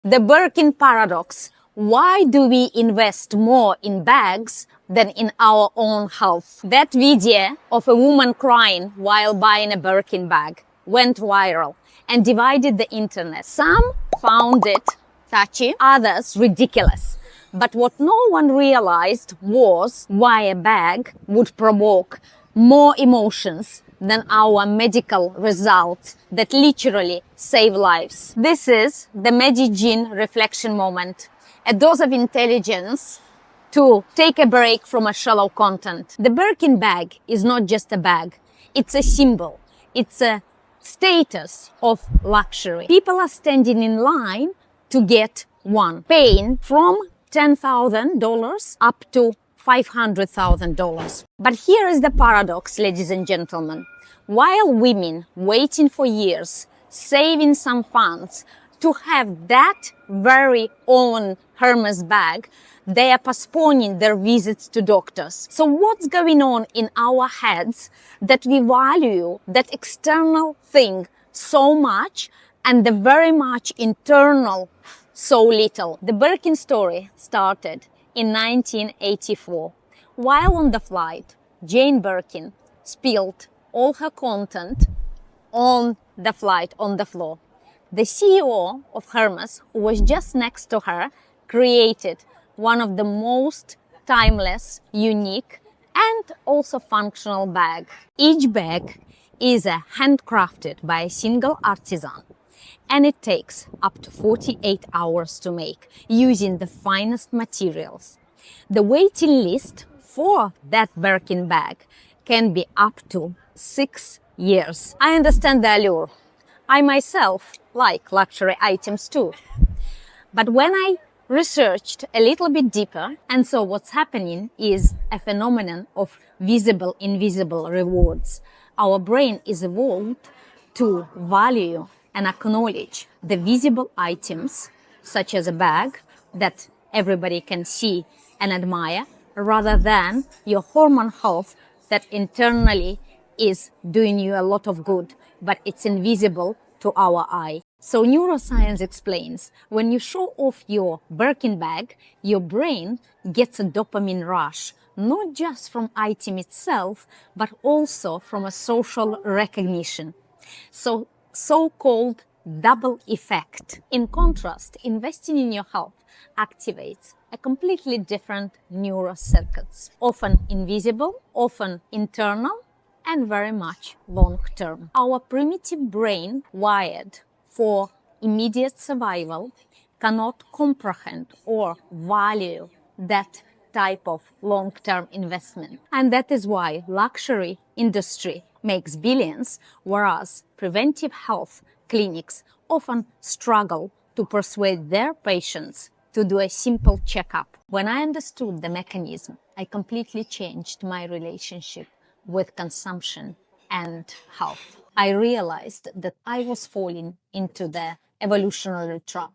The Birkin paradox. Why do we invest more in bags than in our own health? That video of a woman crying while buying a Birkin bag went viral and divided the internet. Some found it touchy, others ridiculous. But what no one realized was why a bag would provoke more emotions than our medical results that literally save lives. This is the Medi-Gyn reflection moment. A dose of intelligence to take a break from a shallow content. The Birkin bag is not just a bag. It's a symbol. It's a status of luxury. People are standing in line to get one, paying from $10,000 up to $500,000. But here is the paradox, ladies and gentlemen. While women waiting for years, saving some funds to have that very own Hermes bag, they are postponing their visits to doctors. So what's going on in our heads that we value that external thing so much and the very much internal so little? The Birkin story started in 1984. While on the flight, Jane Birkin spilled all her content on the flight on the floor. The CEO of Hermes, who was just next to her, created one of the most timeless, unique, and also functional bag. Each bag is handcrafted by a single artisan, and it takes up to 48 hours to make using the finest materials. The waiting list for that Birkin bag can be up to 6 years. I understand the allure. I myself like luxury items too. But when I researched a little bit deeper, and so what's happening is a phenomenon of visible-invisible rewards. Our brain is evolved to value and acknowledge the visible items, such as a bag that everybody can see and admire, rather than your hormone health that internally is doing you a lot of good, but it's invisible to our eye. So neuroscience explains, when you show off your Birkin bag, your brain gets a dopamine rush, not just from item itself, but also from a social recognition. So-called double effect. In contrast, investing in your health activates a completely different neurocircuits, often invisible, often internal, and very much long-term. Our primitive brain, wired for immediate survival, cannot comprehend or value that type of long-term investment. And that is why luxury industry makes billions, whereas preventive health clinics often struggle to persuade their patients to do a simple checkup. When I understood the mechanism, I completely changed my relationship with consumption and health. I realized that I was falling into the evolutionary trap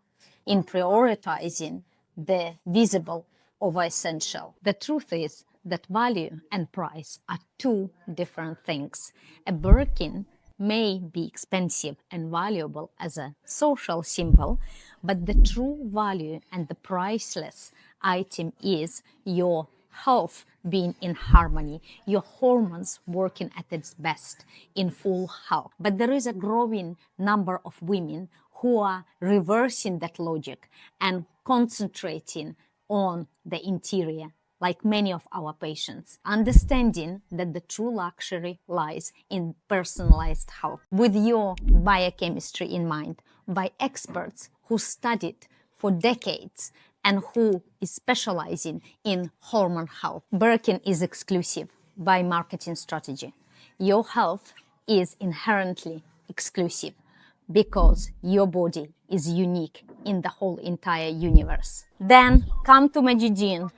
in prioritizing the visible over essential. The truth is that value and price are two different things. A Birkin may be expensive and valuable as a social symbol, but the true value and the priceless item is your health being in harmony, your hormones working at its best in full health. But there is a growing number of women who are reversing that logic and concentrating on the interior, like many of our patients, understanding that the true luxury lies in personalized health, with your biochemistry in mind, by experts who studied for decades and who is specializing in hormone health. Birkin is exclusive by marketing strategy. Your health is inherently exclusive because your body is unique in the whole entire universe. Then come to Medi-Gyn,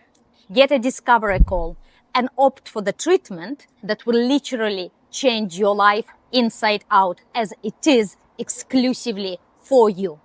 get a discovery call, and opt for the treatment that will literally change your life inside out, as it is exclusively for you.